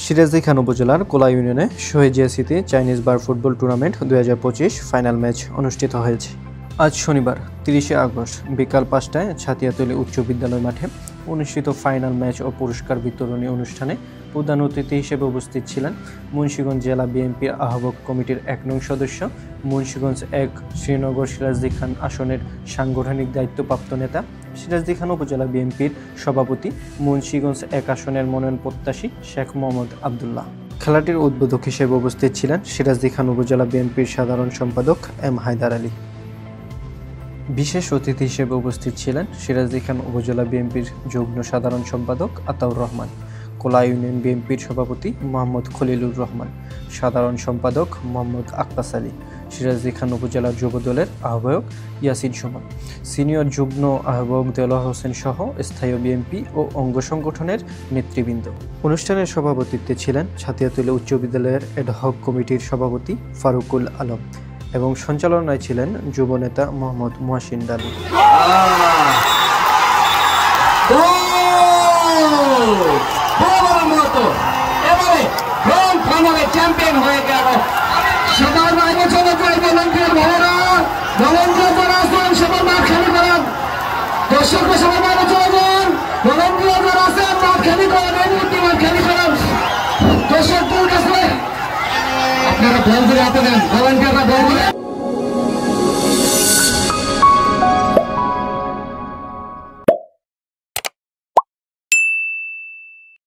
সিরাজদি খান উপজেলার কোলা ইউনিয়নে শহীদ জিয়াসিতে চাইনিজ বার football tournament 2025 final match অনুষ্ঠিত হয়েছে। আজ শনিবার 30শে আগস্ট বিকাল 5টায় ছাতিয়াতলী উচ্চ বিদ্যালয় মাঠে অনুষ্ঠিত ফাইনাল ম্যাচ ও পুরস্কার বিতরণী অনুষ্ঠানে প্রধান অতিথি হিসেবে উপস্থিত ছিলেন মুন্সিগঞ্জ জেলা বিএনপির আহ্বায়ক কমিটির 1 নং সদস্য, মুন্সিগঞ্জ 1 শ্রীনগর সিরাজদি খান আসনের সাংগঠনিক দায়িত্বপ্রাপ্ত নেতা, সিরাজদি খান উপজেলা বিএনপির সভাপতি, মুন্সিগঞ্জ 1 আসনের মনোনয়ন প্রত্যাশী শেখ মোহাম্মদ আবদুল্লাহ। খেলাটির উদ্বোধক হিসেবে উপস্থিত ছিলেন সিরাজদি খান উপজেলা বিএনপির সাধারণ সম্পাদক এম হায়দার আলী। বিশেষ অতিথি হিসেবে উপস্থিত ছিলেন সিরাজদি খান উপজেলা বিএনপির যুগ্ম সাধারণ সম্পাদক আতাউর রহমান, কোলা ইউনিয়ন বিএনপির সভাপতি মোহাম্মদ খলিলুর রহমান, সাধারণ সম্পাদক মোহাম্মদ আক্কাস আলী, সিরাজদি খান উপজেলা যুব দলের আহ্বায়ক ইয়াসিন সুমন, সিনিয়র যুগ্ম আহ্বায়ক দেলোয়ার হোসেন সহ স্থায়ী বিএনপি ও অঙ্গ সংগঠনের নেতৃবৃন্দ। অনুষ্ঠানের সভাপতিত্বে ছিলেন ছাতিয়াতলী উচ্চ বিদ্যালয়ের এডহক কমিটির সভাপতি ফারুকুল আলম এবং সঞ্চালনায় ছিলেন যুব নেতা মোহাম্মদ মুহাসিন ডালি। চ্যাম্পিয়ন হয়ে গেল সবার আলোচনা করে ভলান্টিয়ার ভাইরা, ভলান্টিয়ার যারা আছেন সবার মাঠ খালি করেন, দর্শকরা সবার মাঠে চলে যান, ভলান্টিয়ার যারা আছেন মাঠ খালি করেন, এই মুহূর্তে মাঠ খালি করেন। দর্শকদের কাছে আপনারা বল ধরে হাতে দেন, ভলান্টিয়াররা বল ধরে